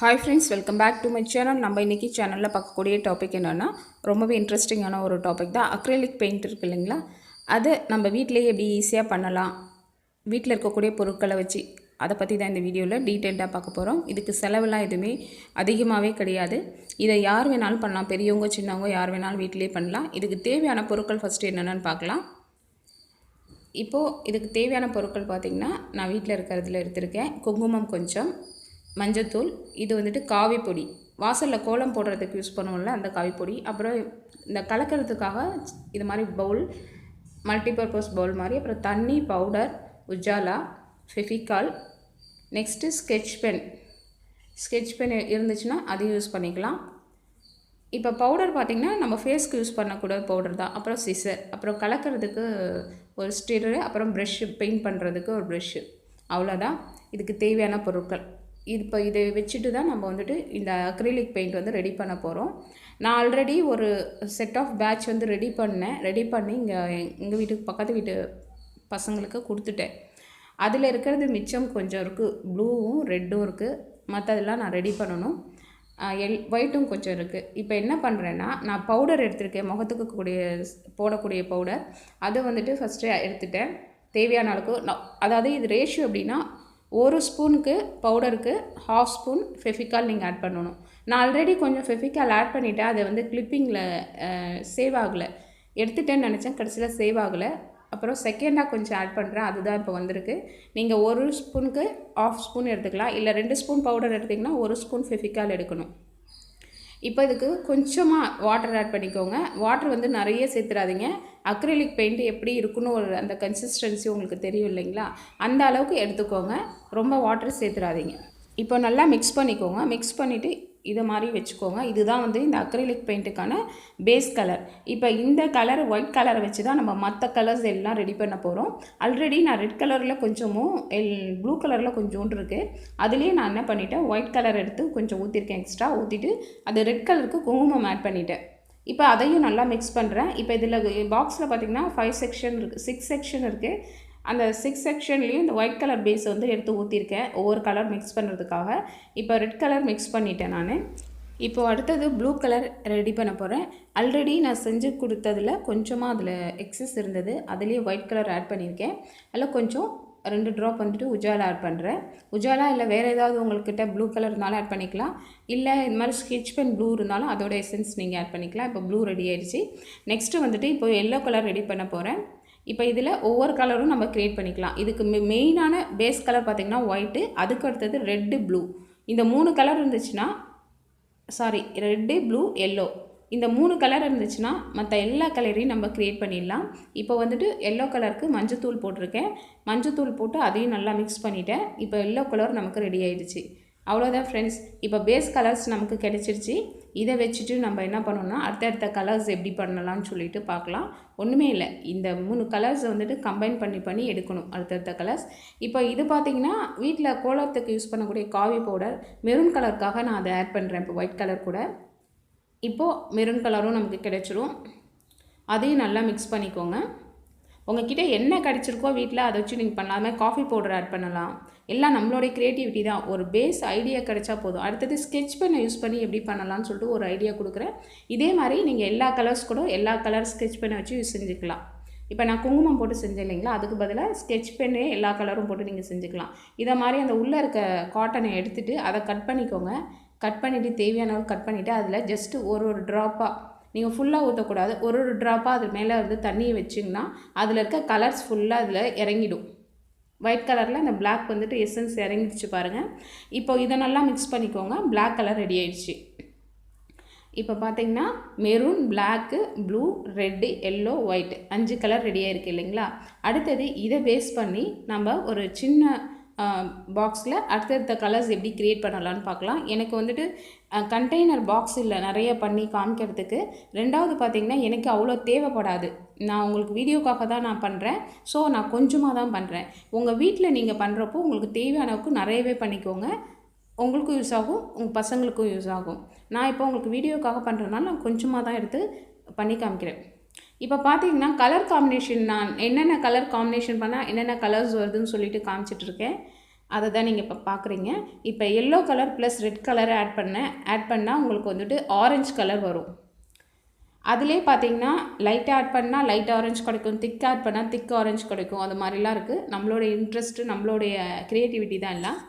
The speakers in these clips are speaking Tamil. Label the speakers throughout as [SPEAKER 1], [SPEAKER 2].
[SPEAKER 1] Hi friends, welcome back to my channel. நம்ம இன்றைக்கி சேனலில் பார்க்கக்கூடிய டாபிக் என்னென்னா ரொம்பவே இன்ட்ரெஸ்டிங்கான ஒரு டாபிக் தான். அக்ரிலிக் பெயிண்ட் இருக்குது இல்லைங்களா, அது நம்ம வீட்டிலேயே எப்படி ஈஸியாக பண்ணலாம், வீட்டில் இருக்கக்கூடிய பொருட்களை வச்சு, அதை பற்றி தான் இந்த வீடியோவில் டீட்டெயில்டாக பார்க்க போகிறோம். இதுக்கு செலவெல்லாம் எதுவுமே அதிகமாகவே கிடையாது. இதை யார் வேணாலும் பண்ணலாம், பெரியவங்க சின்னவங்க யார் வேணாலும் வீட்டிலேயே பண்ணலாம். இதுக்கு தேவையான பொருட்கள் ஃபஸ்ட்டு என்னென்னு பார்க்கலாம். இப்போது இதுக்கு தேவையான பொருட்கள் பார்த்திங்கன்னா, நான் வீட்டில் இருக்கிறதுல எடுத்திருக்கேன். குங்குமம் கொஞ்சம், மஞ்சத்தூள், இது வந்துட்டு காவி பொடி, வாசலில் கோலம் போடுறதுக்கு யூஸ் பண்ணுவோம்ல அந்த காவி பொடி. அப்புறம் இந்த கலக்கிறதுக்காக இது மாதிரி பவுல், மல்டிபர்பஸ் பவுல் மாதிரி. அப்புறம் தண்ணி, powder, Ujala, Fevicol, next sketch pen இருந்துச்சுன்னா அதையும் யூஸ் பண்ணிக்கலாம். இப்போ பவுடர் பார்த்திங்கன்னா நம்ம ஃபேஸ்க்கு யூஸ் பண்ணக்கூட பவுடர் தான். அப்புறம் சிசர், அப்புறம் கலக்கிறதுக்கு ஒரு ஸ்டிரரு, அப்புறம் ப்ரெஷ்ஷு, பெயிண்ட் பண்ணுறதுக்கு ஒரு ப்ரெஷ்ஷு. அவ்வளோதான் இதுக்கு தேவையான பொருட்கள். இப்போ இதை வச்சுட்டு தான் நம்ம வந்துட்டு இந்த அக்ரிலிக் பெயிண்ட் வந்து ரெடி பண்ண போகிறோம். நான் ஆல்ரெடி ஒரு செட் ஆஃப் பேட்ச் வந்து ரெடி பண்ணி எங்கள் வீட்டுக்கு பக்கத்து வீட்டு பசங்களுக்கு கொடுத்துட்டேன். அதில் இருக்கிறது மிச்சம் கொஞ்சம் இருக்குது, ப்ளூவும் ரெட்டும் இருக்குது. மற்றதெல்லாம் நான் ரெடி பண்ணணும். ஒயிட்டும் கொஞ்சம் இருக்குது. இப்போ என்ன பண்ணுறேன்னா, நான் பவுடர் எடுத்திருக்கேன், முகத்துக்கு போடக்கூடிய பவுடர். அது வந்துட்டு ஃபஸ்ட்டு எடுத்துட்டேன் தேவையான அளவுக்கு. அதாவது இது ரேஷியோ எப்படின்னா, ஒரு ஸ்பூனுக்கு பவுடருக்கு 1/2 ஸ்பூன் ஃபெவிகால் நீங்கள் ஆட் பண்ணணும். நான் ஆல்ரெடி கொஞ்சம் ஃபெவிகால் ஆட் பண்ணிவிட்டேன். அதை வந்து கிளிப்பிங்கில் சேவ் ஆகலை, எடுத்துட்டேன்னு நினச்சேன், கடைசியில் சேவ் ஆகலை. அப்புறம் செகண்டாக கொஞ்சம் ஆட் பண்ணுறேன், அதுதான் இப்போ வந்திருக்கு. நீங்கள் ஒரு ஸ்பூனுக்கு 1/2 ஸ்பூன் எடுத்துக்கலாம், இல்லை 2 ஸ்பூன் பவுடர் எடுத்திங்கன்னா 1 ஸ்பூன் ஃபெவிகால் எடுக்கணும். இப்போ இதுக்கு கொஞ்சமாக வாட்டர் ஆட் பண்ணிக்கோங்க. வாட்டர் வந்து நிறைய சேர்த்துடாதீங்க. அக்ரிலிக் பெயிண்ட் எப்படி இருக்குன்னு அந்த கன்சிஸ்டன்சி உங்களுக்கு தெரியும் இல்லைங்களா, அந்த அளவுக்கு எடுத்துக்கோங்க. ரொம்ப வாட்டர் சேர்த்துடாதீங்க. இப்போ நல்லா மிக்ஸ் பண்ணிக்கோங்க. மிக்ஸ் பண்ணிவிட்டு இதை மாதிரி வச்சுக்கோங்க. இதுதான் வந்து இந்த அக்ரிலிக் பெயிண்ட்டுக்கான பேஸ் கலர். இப்போ இந்த கலர் ஒயிட் கலரை வச்சு தான் நம்ம மற்ற கலர்ஸ் எல்லாம் ரெடி பண்ண போகிறோம். ஆல்ரெடி நான் ரெட் கலரில் கொஞ்சமும் ப்ளூ கலரில் கொஞ்சோண்டு இருக்குது. அதுலேயே நான் என்ன பண்ணிட்டேன், ஒயிட் கலர் எடுத்து கொஞ்சம் ஊற்றிருக்கேன், எக்ஸ்ட்ரா ஊற்றிட்டு அது ரெட் கலருக்கு குங்குமம் ஆட் பண்ணிட்டேன். இப்போ அதையும் நல்லா மிக்ஸ் பண்ணுறேன். இப்போ இதில் பாக்ஸில் பார்த்திங்கன்னா 5 செக்ஷன் இருக்குது, 6 செக்ஷன் இருக்குது. அந்த 6 செக்ஷன்லேயும் இந்த ஒயிட் கலர் பேஸ் வந்து எடுத்து ஊற்றிருக்கேன் ஒவ்வொரு கலர் மிக்ஸ் பண்ணுறதுக்காக. இப்போ ரெட் கலர் மிக்ஸ் பண்ணிட்டேன் நான். இப்போது அடுத்தது ப்ளூ கலர் ரெடி பண்ண போகிறேன். ஆல்ரெடி நான் செஞ்சு கொடுத்ததில் கொஞ்சமாக அதில் எக்ஸஸ் இருந்தது, அதுலேயே ஒயிட் கலர் ஆட் பண்ணியிருக்கேன். அதில் கொஞ்சம் 2 ட்ராப் வந்துட்டு உஜாலா ஆட் பண்ணுறேன். உஜாலா இல்லை வேறு ஏதாவது உங்கள்கிட்ட ப்ளூ கலர் இருந்தாலும் ஆட் பண்ணிக்கலாம், இல்லை இது மாதிரி ஸ்கெட்ச் பென் ப்ளூ இருந்தாலும் அதோட எசன்ஸ் நீங்கள் ஆட் பண்ணிக்கலாம். இப்போ ப்ளூ ரெடி ஆகிடுச்சு. நெக்ஸ்ட்டு வந்துட்டு இப்போ எல்லோ கலர் ரெடி பண்ண போகிறேன். இப்போ இதில் ஒவ்வொரு கலரும் நம்ம க்ரியேட் பண்ணிக்கலாம். இதுக்கு மெயினான பேஸ் கலர் பார்த்திங்கன்னா ஒயிட்டு, அதுக்கு அடுத்தது ரெட்டு, ப்ளூ. இந்த 3 கலர் இருந்துச்சுன்னா, ரெட்டு, ப்ளூ, எல்லோ, இந்த 3 கலர் இருந்துச்சுன்னா மற்ற எல்லா கலரையும் நம்ம க்ரியேட் பண்ணிடலாம். இப்போ வந்துட்டு எல்லோ கலருக்கு மஞ்சத்தூள் போட்டிருக்கேன். மஞ்சத்தூள் போட்டு அதையும் நல்லா மிக்ஸ் பண்ணிவிட்டேன். இப்போ எல்லோ கலர் நமக்கு ரெடி ஆகிடுச்சு. அவ்வளோதான் ஃப்ரெண்ட்ஸ். இப்போ பேஸ் கலர்ஸ் நமக்கு கிடச்சிருச்சு. இதை வச்சுட்டு நம்ம என்ன பண்ணோம்னா, அடுத்தடுத்த கலர்ஸ் எப்படி பண்ணலாம்னு சொல்லிட்டு பார்க்கலாம். ஒன்றுமே இல்லை, இந்த 3 கலர்ஸை வந்துட்டு கம்பைன் பண்ணி எடுக்கணும் அடுத்தடுத்த கலர்ஸ். இப்போ இது பார்த்திங்கன்னா வீட்டில் கோலத்துக்கு யூஸ் பண்ணக்கூடிய காவி பவுடர், மெரூன் கலருக்காக நான் அதை ஆட் பண்ணுறேன். இப்போ ஒயிட் கலர் கூட இப்போது மெரூன் கலரும் நமக்கு கிடைச்சிரும். அதையும் நல்லா மிக்ஸ் பண்ணிக்கோங்க. உங்கள்கிட்ட என்ன கிடச்சிருக்கோ வீட்டில் அதை வச்சு நீங்கள் பண்ணலாம். அதுமாதிரி காஃபி பவுடர் ஆட் பண்ணலாம். எல்லாம் நம்மளுடைய க்ரியேட்டிவிட்டி தான். ஒரு பேஸ் ஐடியா கிடைச்சா போதும். அடுத்தது ஸ்கெட்ச் பென்னை யூஸ் பண்ணி எப்படி பண்ணலாம்னு சொல்லிட்டு ஒரு ஐடியா கொடுக்குறேன். இதே மாதிரி நீங்கள் எல்லா கலர் ஸ்கெட்ச் பென்னை வச்சு யூஸ் செஞ்சுக்கலாம். இப்போ நான் குங்குமம் போட்டு செஞ்சேன் இல்லைங்களா, அதுக்கு பதிலாக ஸ்கெட்ச் பென்னே எல்லா கலரும் போட்டு நீங்கள் செஞ்சுக்கலாம். இதை மாதிரி அந்த உள்ளே இருக்க காட்டனை எடுத்துகிட்டு அதை கட் பண்ணிக்கோங்க. கட் பண்ணிவிட்டு தேவையான அளவு கட் பண்ணிவிட்டு அதில் ஜஸ்ட்டு ஒரு ட்ராப்பாக, நீங்கள் ஃபுல்லாக ஊற்றக்கூடாது, ஒரு ட்ராப்பாக அது மேலே வந்து தண்ணியை வச்சிங்கன்னா அதில் இருக்க கலர்ஸ் ஃபுல்லாக அதில் இறங்கிடும். ஒயிட் கலரில் அந்த பிளாக் வந்துட்டு எசன்ஸ் இறங்கிடுச்சு பாருங்கள். இப்போ இதை நல்லா மிக்ஸ் பண்ணிக்கோங்க. பிளாக் கலர் ரெடி ஆயிடுச்சு. இப்போ பார்த்திங்கன்னா maroon, black, blue, red, yellow, white 5 colour ரெடியாக இருக்குது இல்லைங்களா. அடுத்தது இதை பேஸ் பண்ணி நம்ம ஒரு சின்ன பாக்ஸில் அடுத்தடுத்த கலர்ஸ் எப்படி க்ரியேட் பண்ணலான்னு பார்க்கலாம். எனக்கு வந்துட்டு கண்டெய்னர் பாக்ஸ் இல்லை நிறைய பண்ணி காமிக்கிறதுக்கு. ரெண்டாவது பார்த்திங்கன்னா எனக்கு அவ்வளோ தேவைப்படாது. நான் உங்களுக்கு வீடியோக்காக தான் நான் பண்ணுறேன். ஸோ நான் கொஞ்சமாக தான் பண்ணுறேன். உங்கள் வீட்டில் நீங்கள் பண்ணுறப்போ உங்களுக்கு தேவையானவுக்கு நிறையவே பண்ணிக்கோங்க. உங்களுக்கும் யூஸ் ஆகும், உங்கள் பசங்களுக்கும் யூஸ் ஆகும். நான் இப்போ உங்களுக்கு வீடியோக்காக பண்ணுறதுனால நான் கொஞ்சமாக தான் எடுத்து பண்ணி காமிக்கிறேன். இப்போ பார்த்தீங்கன்னா கலர் காம்பினேஷன், நான் என்னென்ன கலர் காம்பினேஷன் பண்ணால் என்னென்ன கலர்ஸ் வருதுன்னு சொல்லிட்டு காமிச்சிட்ருக்கேன். அதை தான் நீங்கள் இப்போ பார்க்குறீங்க. இப்போ எல்லோ கலர் ப்ளஸ் ரெட் கலரை ஆட் பண்ணால் உங்களுக்கு வந்துட்டு ஆரஞ்சு கலர் வரும். அதிலே பார்த்தீங்கன்னா லைட்டாக ஆட் பண்ணால் லைட் ஆரஞ்சு கிடைக்கும், திக் ஆட் பண்ணால் திக் ஆரஞ்சு கிடைக்கும். அது மாதிரிலாம் இருக்குது. நம்மளோட இன்ட்ரெஸ்ட்டு நம்மளுடைய க்ரியேட்டிவிட்டி தான் எல்லாம்.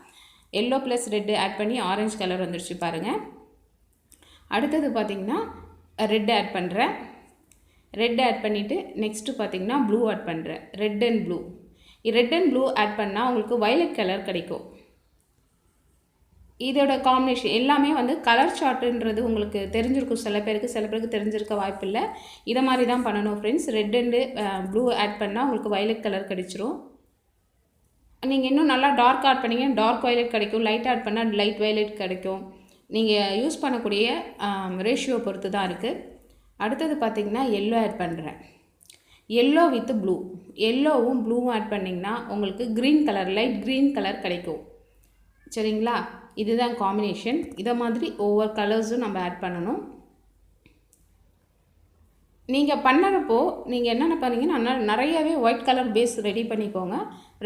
[SPEAKER 1] எல்லோ ப்ளஸ் ரெட்டு ஆட் பண்ணி ஆரஞ்சு கலர் வந்துடுச்சு பாருங்கள். அடுத்தது பார்த்திங்கன்னா ரெட் ஆட் பண்ணுறேன். ரெட் ஆட் பண்ணிவிட்டு நெக்ஸ்ட்டு பார்த்திங்கன்னா ப்ளூ ஆட் பண்ணுறேன். ரெட் அண்ட் ப்ளூ ஆட் பண்ணால் உங்களுக்கு வயலட் கலர் கிடைக்கும். இதோட காம்பினேஷன் எல்லாமே வந்து கலர் சார்ட்டுன்றது உங்களுக்கு தெரிஞ்சிருக்கும். சில பேருக்கு தெரிஞ்சிருக்க வாய்ப்பு இல்லை. இதை மாதிரி தான் பண்ணணும் friends. Red and blue add பண்ணால் உங்களுக்கு வயலட் கலர் கிடைச்சிரும். நீங்கள் இன்னும் நல்லா டார்க் ஆட் பண்ணிங்கன்னா டார்க் வயலட் கிடைக்கும், லைட் ஆட் பண்ணால் லைட் வயலட் கிடைக்கும். நீங்கள் யூஸ் பண்ணக்கூடிய ரேஷியோ பொறுத்து தான் இருக்குது. அடுத்தது பார்த்திங்கன்னா எல்லோ ஆட் பண்ணுறேன். எல்லோ வித் ப்ளூ, எல்லோவும் ப்ளூவும் ஆட் பண்ணிங்கன்னா உங்களுக்கு green colour, light green colour கிடைக்கும். சரிங்களா? இதுதான் காம்பினேஷன். இதை மாதிரி ஒவ்வொரு கலர்ஸும் நம்ம ஆட் பண்ணணும். நீங்கள் பண்ணுறப்போ நீங்கள் என்னென்ன பண்ணீங்கன்னா நிறையவே ஒயிட் கலர் பேஸ் ரெடி பண்ணிக்கோங்க.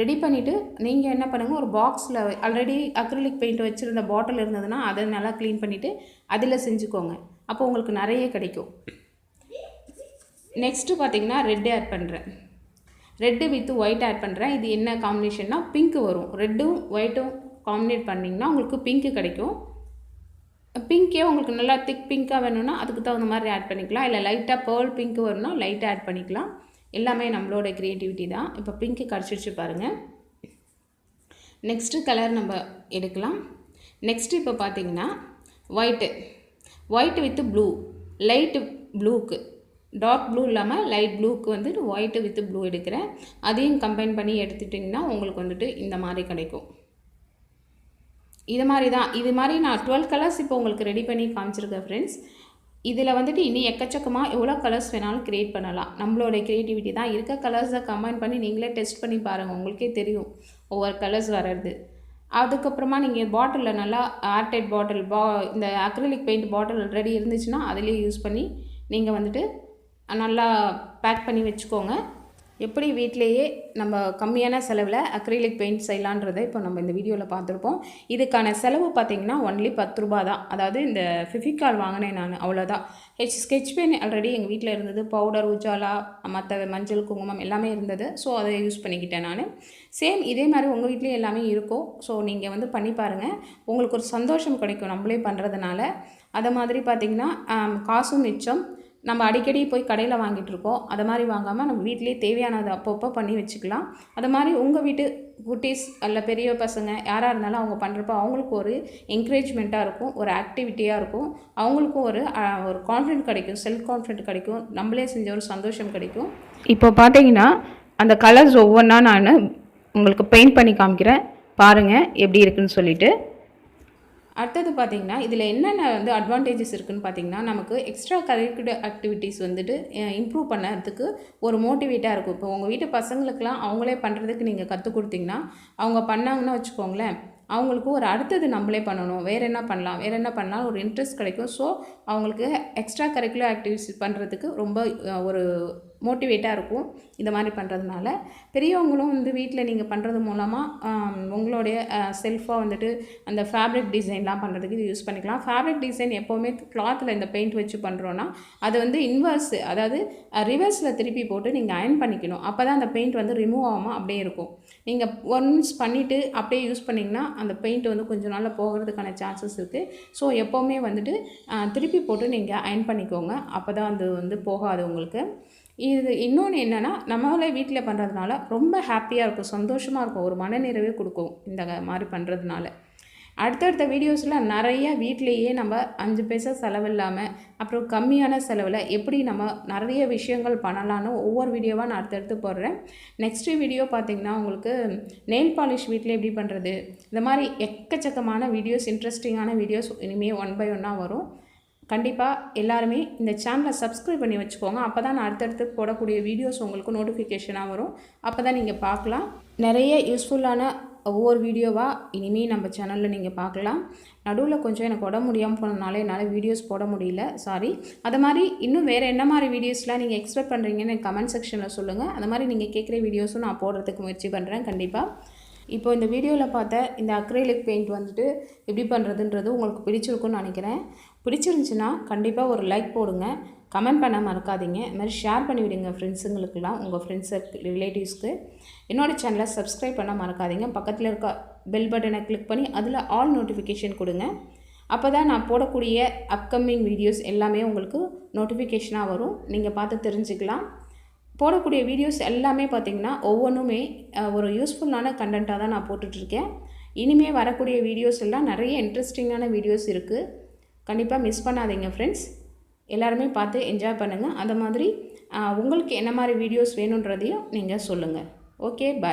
[SPEAKER 1] ரெடி பண்ணிவிட்டு நீங்கள் என்ன பண்ணுங்கள், ஒரு பாக்ஸில் ஆல்ரெடி அக்ரிலிக் பெயிண்ட் வச்சுருந்த பாட்டில் இருந்ததுன்னா அதை நல்லா க்ளீன் பண்ணிவிட்டு அதில் செஞ்சுக்கோங்க. அப்போ உங்களுக்கு நிறைய கிடைக்கும். நெக்ஸ்ட்டு பார்த்திங்கன்னா ரெட்டு ஆட் பண்ணுறேன். ரெட்டு வித் ஒயிட் ஆட் பண்ணுறேன். இது என்ன காம்பினேஷன்னா பிங்க் வரும். ரெட்டும் ஒயிட்டும் காம்பினேட் பண்ணிங்கன்னா உங்களுக்கு பிங்க்கு கிடைக்கும். பிங்க்கே உங்களுக்கு நல்லா திக் பிங்க்காக வேணும்னா அதுக்கு தகுந்த மாதிரி ஆட் பண்ணிக்கலாம். இல்லை லைட்டாக பேர்ல் பிங்க்கு வேணும்னா லைட்டாக ஆட் பண்ணிக்கலாம். எல்லாமே நம்மளோட க்ரியேட்டிவிட்டி தான். இப்போ பிங்க்கு கிடச்சிருச்சு பாருங்கள். நெக்ஸ்ட்டு கலர் நம்ம எடுக்கலாம். நெக்ஸ்ட்டு இப்போ பார்த்திங்கன்னா ஒயிட்டு வித் ப்ளூ, லைட்டு ப்ளூக்கு, டார்க் ப்ளூ இல்லாமல் லைட் ப்ளூக்கு வந்துட்டு ஒயிட்டு வித் ப்ளூ எடுக்கிறேன். அதையும் கம்பைன் பண்ணி எடுத்துட்டிங்கன்னா உங்களுக்கு வந்துட்டு இந்த மாதிரி கிடைக்கும். இது மாதிரி தான். இது மாதிரி நான் 12 கலர்ஸ் இப்போ உங்களுக்கு ரெடி பண்ணி காமிச்சிருக்கேன் ஃப்ரெண்ட்ஸ். இதில் வந்துட்டு இனி எக்கச்சக்கமாக எவ்வளோ கலர்ஸ் வேணாலும் க்ரியேட் பண்ணலாம். நம்மளோட க்ரியேட்டிவிட்டி தான். இருக்க கலர்ஸை கம்பைன் பண்ணி நீங்களே டெஸ்ட் பண்ணி பாருங்கள். உங்களுக்கே தெரியும் ஒவ்வொரு கலர்ஸ் வர்றது. அதுக்கப்புறமா நீங்கள் பாட்டிலில் நல்லா ஏர்டைட் பாட்டில் இந்த அக்ரிலிக் பெயிண்ட் பாட்டில் ரெடி இருந்துச்சுன்னா அதிலே யூஸ் பண்ணி நீங்கள் வந்துட்டு நல்லா பேக் பண்ணி வச்சுக்கோங்க. எப்படி வீட்டிலேயே நம்ம கம்மியான செலவில் அக்ரிலிக் பெயிண்ட் செய்யலான்றதை இப்போ நம்ம இந்த வீடியோவில் பார்த்துருப்போம். இதுக்கான செலவு பார்த்திங்கன்னா ஒன்லி 10 ரூபா தான். அதாவது இந்த ஃபெவிகால் வாங்கினேன் நான், அவ்வளோதான். ஸ்கெட்ச் பென் ஆல்ரெடி எங்கள் வீட்டில் இருந்தது. பவுடர், உஜாலா, மற்ற மஞ்சள், குங்குமம் எல்லாமே இருந்தது. ஸோ அதை யூஸ் பண்ணிக்கிட்டேன் நான். சேம் இதே மாதிரி உங்கள் வீட்லேயும் எல்லாமே இருக்கும். ஸோ நீங்கள் வந்து பண்ணி பாருங்கள். உங்களுக்கு ஒரு சந்தோஷம் கிடைக்கும் நம்மளே பண்ணுறதுனால. அதை மாதிரி பார்த்திங்கன்னா காசும் மிச்சம். நம்ம அடிக்கடி போய் கடையில் வாங்கிட்டுருக்கோம். அதை மாதிரி வாங்காமல் நம்ம வீட்டிலே தேவையானது அப்பப்போ பண்ணி வச்சுக்கலாம். அது மாதிரி உங்கள் வீட்டு குட்டீஸ் அல்ல பெரிய பசங்க யாராக இருந்தாலும் அவங்க பண்ணுறப்போ அவங்களுக்கு ஒரு என்கரேஜ்மெண்ட்டாக இருக்கும், ஒரு ஆக்டிவிட்டியாக இருக்கும். அவங்களுக்கும் ஒரு கான்ஃபிடென்ட் கிடைக்கும், செல்ஃப் கான்ஃபிடென்ட் கிடைக்கும், நம்மளே செஞ்ச ஒரு சந்தோஷம் கிடைக்கும். இப்போ பார்த்தீங்கன்னா அந்த கலர்ஸ் ஒவ்வொன்றா நான் உங்களுக்கு பெயிண்ட் பண்ணி காமிக்கிறேன். பாருங்கள் எப்படி இருக்குன்னு சொல்லிவிட்டு. அடுத்தது பார்த்திங்கன்னா இதில் என்னென்ன வந்து அட்வான்டேஜஸ் இருக்குதுன்னு பார்த்திங்கன்னா நமக்கு எக்ஸ்ட்ரா கரிக்குலர் ஆக்டிவிட்டீஸ் வந்துட்டு இம்ப்ரூவ் பண்ணறதுக்கு ஒரு மோட்டிவேட்டாக இருக்கும். இப்போ உங்கள் வீட்டு பசங்களுக்கெலாம் அவங்களே பண்ணுறதுக்கு நீங்கள் கற்றுக் கொடுத்தீங்கன்னா அவங்க பண்ணாங்கன்னா வச்சுக்கோங்களேன், அவங்களுக்கு ஒரு அடுத்தது நம்மளே பண்ணணும், வேறு என்ன பண்ணலாம் ஒரு இன்ட்ரெஸ்ட் கிடைக்கும். ஸோ அவங்களுக்கு எக்ஸ்ட்ரா கரிக்குலர் ஆக்டிவிட்டிஸ் பண்ணுறதுக்கு ரொம்ப ஒரு மோட்டிவேட்டாக இருக்கும் இந்த மாதிரி பண்ணுறதுனால. பெரியவங்களும் வந்து வீட்டில் நீங்கள் பண்ணுறது மூலமாக உங்களுடைய செல்ஃபாக வந்துட்டு அந்த ஃபேப்ரிக் டிசைன்லாம் பண்ணுறதுக்கு இது யூஸ் பண்ணிக்கலாம். ஃபேப்ரிக் டிசைன் எப்போவுமே கிளாத்தில் இந்த பெயிண்ட் வச்சு பண்ணுறோன்னா அது வந்து அதாவது ரிவர்ஸில் திருப்பி போட்டு நீங்கள் அயர்ன் பண்ணிக்கணும். அப்போ தான் அந்த பெயிண்ட் வந்து ரிமூவ் ஆகாமல் அப்படியே இருக்கும். நீங்கள் ஒன்ஸ் பண்ணிவிட்டு அப்படியே யூஸ் பண்ணிங்கன்னா அந்த பெயிண்ட் வந்து கொஞ்சம் நாளில் போகிறதுக்கான சான்சஸ் இருக்குது. ஸோ எப்போவுமே வந்துட்டு திருப்பி போட்டு நீங்கள் அயர்ன் பண்ணிக்கோங்க. அப்போ தான் அது வந்து போகாது உங்களுக்கு. இது இன்னொன்று என்னென்னா நம்மளே வீட்டில் பண்ணுறதுனால ரொம்ப ஹாப்பியாக இருக்கும், சந்தோஷமாக இருக்கும், ஒரு மனநிறைவே கொடுக்கும் இந்த மாதிரி பண்ணுறதுனால. அடுத்தடுத்த வீடியோஸில் நிறைய வீட்டிலையே நம்ம 5 பைசா செலவில்லாமல் அப்புறம் கம்மியான செலவில் எப்படி நம்ம நிறைய விஷயங்கள் பண்ணலான்னு ஒவ்வொரு வீடியோவாக நான் அடுத்தடுத்து போடுறேன். நெக்ஸ்ட்டு வீடியோ பார்த்திங்கன்னா உங்களுக்கு நெயில் பாலிஷ் வீட்டில் எப்படி பண்ணுறது, இந்த மாதிரி எக்கச்சக்கமான வீடியோஸ், இன்ட்ரெஸ்டிங்கான வீடியோஸ் இனிமேல் 1 by 1 வரும். கண்டிப்பாக எல்லாருமே இந்த சேனலை சப்ஸ்கிரைப் பண்ணி வச்சுக்கோங்க. அப்போ தான் நான் அடுத்தடுத்து போடக்கூடிய வீடியோஸ் உங்களுக்கு நோட்டிஃபிகேஷனாக வரும். அப்போ தான் நீங்கள் பார்க்கலாம். நிறைய யூஸ்ஃபுல்லான ஒவ்வொரு வீடியோவாக இனிமேல் நம்ம சேனலில் நீங்கள் பார்க்கலாம். நடுவில் கொஞ்சம் எனக்கு உடம்பு முடியாமல் போனதுனால என்னால் வீடியோஸ் போட முடியல, சாரி. அது மாதிரி இன்னும் வேறு என்ன மாதிரி வீடியோஸ்லாம் நீங்கள் எக்ஸ்பெக்ட் பண்ணுறீங்கன்னு கமெண்ட் செக்ஷனில் சொல்லுங்கள். அது மாதிரி நீங்கள் கேட்குற வீடியோஸும் நான் போடுறதுக்கு முயற்சி பண்ணுறேன் கண்டிப்பாக. இப்போ இந்த வீடியோவில் பார்த்த இந்த அக்ரைலிக் பெயிண்ட் வந்துட்டு எப்படி பண்ணுறதுன்றது உங்களுக்கு பிடிச்சிருக்குன்னு நினைக்கிறேன். பிடிச்சிருந்துச்சுன்னா கண்டிப்பாக ஒரு லைக் போடுங்க, கமெண்ட் பண்ண மறக்காதீங்க. இது மாதிரி ஷேர் பண்ணி விடுங்க ஃப்ரெண்ட்ஸுங்களுக்கெல்லாம், உங்கள் ஃப்ரெண்ட்ஸுக்கு, ரிலேட்டிவ்ஸ்க்கு. என்னோடய சேனலை சப்ஸ்கிரைப் பண்ண மறக்காதீங்க. பக்கத்தில் இருக்க பெல் பட்டனை கிளிக் பண்ணி அதில் ஆல் நோட்டிஃபிகேஷன் கொடுங்க. அப்போ தான் நான் போடக்கூடிய அப்கமிங் வீடியோஸ் எல்லாமே உங்களுக்கு நோட்டிஃபிகேஷனாக வரும், நீங்கள் பார்த்து தெரிஞ்சுக்கலாம். போடக்கூடிய வீடியோஸ் எல்லாமே பார்த்திங்கன்னா ஒவ்வொன்றுமே ஒரு யூஸ்ஃபுல்லான கண்டென்ட்டாக தான் நான் போட்டுட்ருக்கேன். இனிமேல் வரக்கூடிய வீடியோஸ் எல்லாம் நிறைய இன்ட்ரெஸ்டிங்கான வீடியோஸ் இருக்குது. கண்டிப்பாக மிஸ் பண்ணாதீங்க ஃப்ரெண்ட்ஸ். எல்லாருமே பார்த்து என்ஜாய் பண்ணுங்கள். அந்த மாதிரி உங்களுக்கு என்ன மாதிரி வீடியோஸ் வேணுன்றதையும் நீங்கள் சொல்லுங்கள். ஓகே, பாய்.